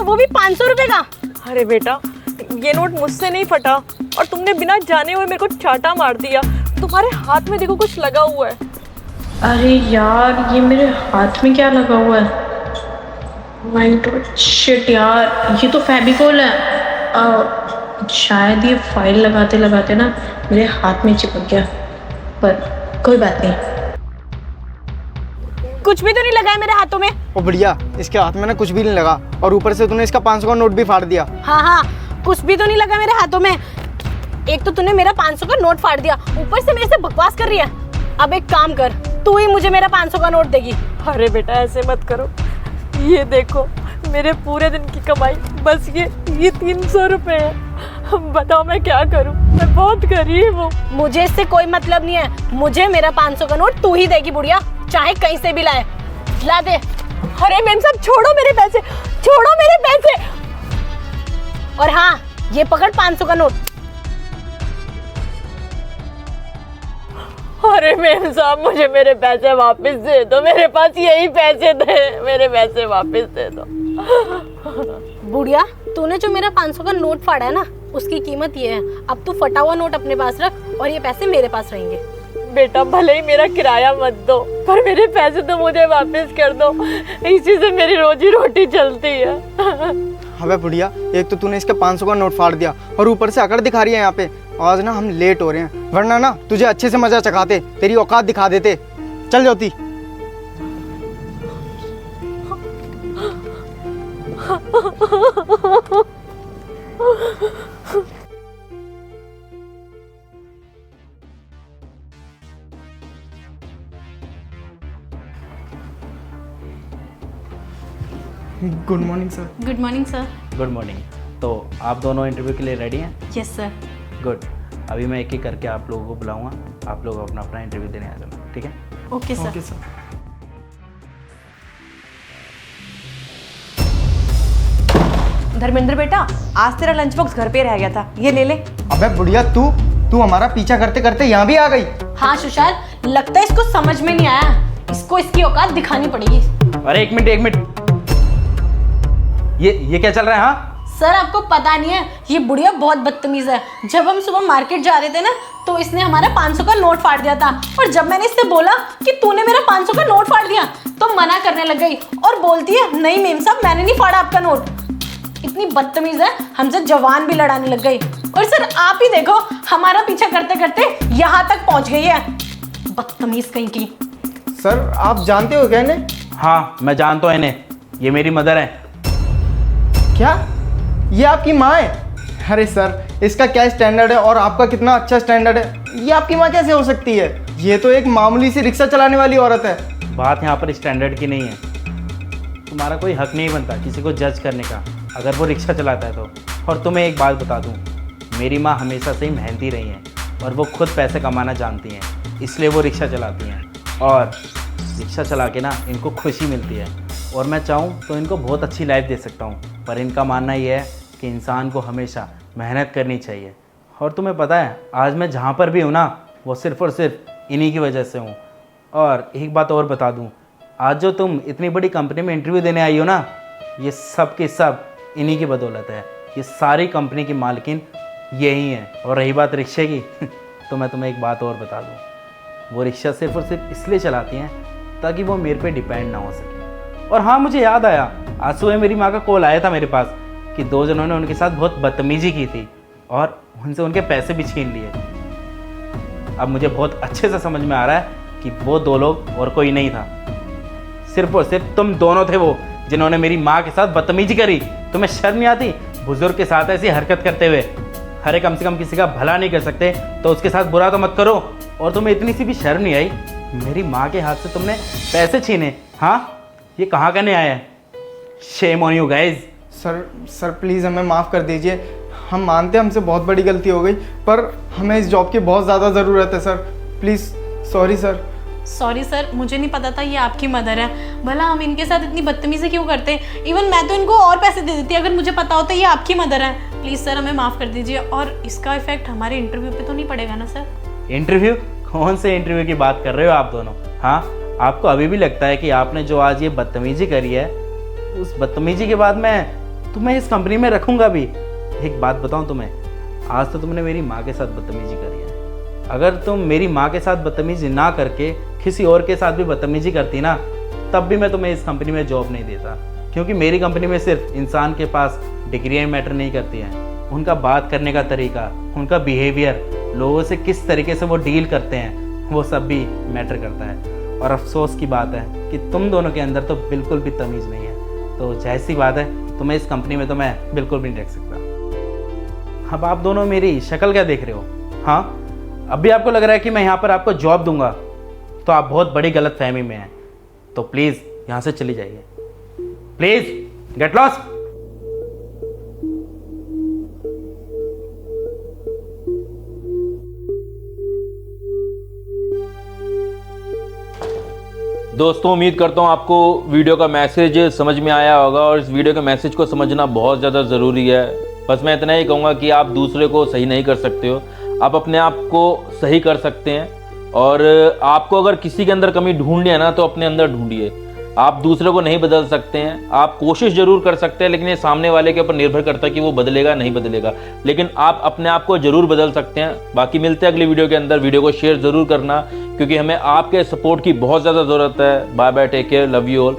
वो भी 500 रुपए का। अरे बेटा, ये नोट मुझसे नहीं फटा और तुमने बिना जाने हुए मेरे को चाटा मार दिया। तुम्हारे हाथ में देखो कुछ लगा हुआ है। अरे यार, ये मेरे हाथ में क्या लगा हुआ है? माय गॉड, शिट यार, ये तो फेविकोल है। शायद ये फाइल लगाते लगाते ना मेरे हाथ में चिपक गया, पर कोई बात नहीं। कुछ भी तो नहीं लगा है मेरे हाथों में। ओ बढ़िया, इसके हाथ में ना कुछ भी नहीं लगा और ऊपर से तूने इसका 500 का नोट भी फाड़ दिया। हाँ, कुछ भी तो नहीं लगा मेरे हाथों में। एक तो तूने मेरा 500 का नोट फाड़ दिया, ऊपर से मेरे से बकवास कर रही है। अब एक काम कर, तू ही मुझे मेरा 500 का नोट देगी। अरे बेटा, ऐसे मत करो। ये देखो, मेरे पूरे दिन की कमाई बस ये 300 रुपए है। बताओ मैं क्या करूं? मैं बहुत गरीब हूँ। मुझे इससे कोई मतलब नहीं है। मुझे मेरा 500 का नोट तू ही देगी बुढ़िया, चाहे कहीं से भी लाए। ला दे। अरे मैम साहब, छोड़ो मेरे पैसे, छोड़ो मेरे पैसे। और हाँ, ये पकड़ 500 का नोट। अरे मैम साहब, मुझे मेरे पैसे वापस दे दो। मेरे पास यही पैसे थे, मेरे पैसे वापस दे दो। बुढ़िया, तूने जो मेरा 500 का नोट फाड़ा है ना, उसकी कीमत ये है। अब तू फटा हुआ नोट अपने पास रख और ये पैसे मेरे पास रहेंगे। बेटा, भले ही मेरा किराया मत दो, पर मेरे पैसे तो मुझे वापस कर दो। इसी से मेरी रोजी रोटी चलती है। अबे बुढ़िया, एक तो तूने इसका 500 का नोट फाड़ दिया और ऊपर से अकड़ दिखा रही है यहाँ पे। आज ना हम लेट हो रहे हैं, वरना ना तुझे अच्छे से मजा चखाते, तेरी औकात दिखा देते। चल जाती। Good morning sir. Good morning sir. Good morning. तो आप दोनों इंटरव्यू के लिए रेडी हैं? Yes sir. गुड। अभी मैं एक एक करके आप लोगों को बुलाऊंगा, आप लोग अपना अपना इंटरव्यू देने आ जाना, ठीक है? Okay sir. Okay sir. Dharmendra बेटा, आज तेरा लंच बॉक्स घर पे रह गया था, ये ले ले। अबे बुढ़िया, तू हमारा पीछा करते करते यहाँ भी आ गई। हाँ सुशाल, लगता है इसको समझ में नहीं आया। इसको इसकी औकात दिखानी पड़ेगी। अरे एक मिनट, ये क्या चल रहा है? हाँ सर, आपको पता नहीं है, ये बुढ़िया बहुत बदतमीज है। जब हम सुबह मार्केट जा रहे थे ना, तो इसने हमारा 500 का नोट फाड़ दिया था। और जब मैंने इससे बोला कि तूने मेरा 500 का नोट फाड़ दिया, तो मना करने लग गई और बोलती है, नहीं मेम साहब, मैंने नहीं फाड़ा आपका नोट। इतनी बदतमीज है, हमसे जवान भी लड़ाने लग गई। और सर आप ही देखो, हमारा पीछा करते करते यहाँ तक पहुँच गई है। बदतमीज कहीं की। सर, आप जानते हो क्या इन्हें? हाँ, मैं जानता हूँ इन्हें। ये मेरी मदर है। क्या ये आपकी माँ है? अरे सर, इसका क्या स्टैंडर्ड है और आपका कितना अच्छा स्टैंडर्ड है। ये आपकी माँ कैसे हो सकती है? ये तो एक मामूली सी रिक्शा चलाने वाली औरत है। बात यहाँ पर स्टैंडर्ड की नहीं है। तुम्हारा कोई हक नहीं बनता किसी को जज करने का, अगर वो रिक्शा चलाता है तो। और तुम्हें एक बात बता दूँ, मेरी माँ हमेशा से ही मेहनती रही हैं और वो खुद पैसे कमाना जानती हैं, इसलिए वो रिक्शा चलाती हैं। और रिक्शा चला के ना इनको खुशी मिलती है और मैं चाहूँ तो इनको बहुत अच्छी लाइफ दे सकता हूँ। पर इनका मानना ये है कि इंसान को हमेशा मेहनत करनी चाहिए। और तुम्हें पता है, आज मैं जहाँ पर भी हूँ ना, वो सिर्फ़ और सिर्फ इन्हीं की वजह से हूँ। और एक बात और बता दूँ, आज जो तुम इतनी बड़ी कंपनी में इंटरव्यू देने आई हो ना, ये सब के सब इन्हीं की बदौलत है। ये सारी कंपनी की मालकिन यही हैं। और रही बात रिक्शे की तो मैं तुम्हें एक बात और बता दूँ, वो रिक्शा सिर्फ़ और सिर्फ इसलिए चलाती हैं ताकि वो मेरे पे डिपेंड ना हो सके। और हाँ, मुझे याद आया, आज सुबह मेरी माँ का कॉल आया था मेरे पास कि 2 जनों ने उनके साथ बहुत बदतमीजी की थी और उनसे उनके पैसे भी छीन लिए। अब मुझे बहुत अच्छे से समझ में आ रहा है कि वो 2 लोग और कोई नहीं था, सिर्फ और सिर्फ तुम दोनों थे वो जिन्होंने मेरी माँ के साथ बदतमीजी करी। तुम्हें शर्म नहीं आती बुजुर्ग के साथ ऐसी हरकत करते हुए? अरे कम से कम किसी का भला नहीं कर सकते तो उसके साथ बुरा तो मत करो। और तुम्हें इतनी सी भी शर्म नहीं आई? मेरी माँ के हाथ से तुमने पैसे छीने। हाँ, ये कहाँ का न्याय है? Shame on you guys. Sir please हमें माफ़ कर दीजिए। हम मानते हैं हमसे बहुत बड़ी गलती हो गई, पर हमें इस जॉब की बहुत ज़्यादा ज़रूरत है sir. Please, sorry sir. Sorry sir, मुझे नहीं पता था ये आपकी मदर है। भला हम इनके साथ इतनी बदतमीजी क्यों करते? इवन मैं तो इनको और पैसे दे देती अगर मुझे पता होता ये आपकी मदर है। प्लीज़ सर, हमें माफ़ कर दीजिए। और इसका इफेक्ट हमारे इंटरव्यू पे तो नहीं पड़ेगा ना सर? इंटरव्यू? कौन से इंटरव्यू की बात कर रहे हो आप दोनों? हाँ, आपको अभी भी लगता है कि आपने जो आज ये बदतमीजी करी है, उस बदतमीजी के बाद मैं तो मैं इस कंपनी में रखूँगा भी। एक बात बताऊँ तुम्हें, आज तो तुमने मेरी माँ के साथ बदतमीजी करी है। अगर तुम मेरी माँ के साथ बदतमीजी ना करके किसी और के साथ भी बदतमीजी करती ना, तब भी मैं तुम्हें इस कंपनी में जॉब नहीं देता। क्योंकि मेरी कंपनी में सिर्फ इंसान के पास डिग्रियाँ मैटर नहीं करती हैं, उनका बात करने का तरीका, उनका बिहेवियर, लोगों से किस तरीके से वो डील करते हैं, वो सब भी मैटर करता है। और अफसोस की बात है कि तुम दोनों के अंदर तो बिल्कुल भी तमीज़ नहीं है। तो जैसी बात है, तुम्हें इस कंपनी में तो मैं बिल्कुल भी नहीं रख सकता। अब आप दोनों मेरी शक्ल क्या देख रहे हो? हाँ, अब भी आपको लग रहा है कि मैं यहाँ पर आपको जॉब दूंगा, तो आप बहुत बड़ी गलत फहमी में हैं। तो प्लीज़ यहाँ से चली जाइए, प्लीज़ गेट लॉस्ट। दोस्तों, उम्मीद करता हूँ आपको वीडियो का मैसेज समझ में आया होगा और इस वीडियो के मैसेज को समझना बहुत ज़्यादा ज़रूरी है। बस मैं इतना ही कहूँगा कि आप दूसरे को सही नहीं कर सकते हो, आप अपने आप को सही कर सकते हैं। और आपको अगर किसी के अंदर कमी ढूंढनी है ना, तो अपने अंदर ढूंढिए। आप दूसरे को नहीं बदल सकते हैं, आप कोशिश ज़रूर कर सकते हैं, लेकिन ये सामने वाले के ऊपर निर्भर करता है कि वो बदलेगा नहीं बदलेगा। लेकिन आप अपने आप को ज़रूर बदल सकते हैं। बाकी मिलते हैं अगली वीडियो के अंदर। वीडियो को शेयर ज़रूर करना, क्योंकि हमें आपके सपोर्ट की बहुत ज़्यादा ज़रूरत है। Bye bye, take care, love you all.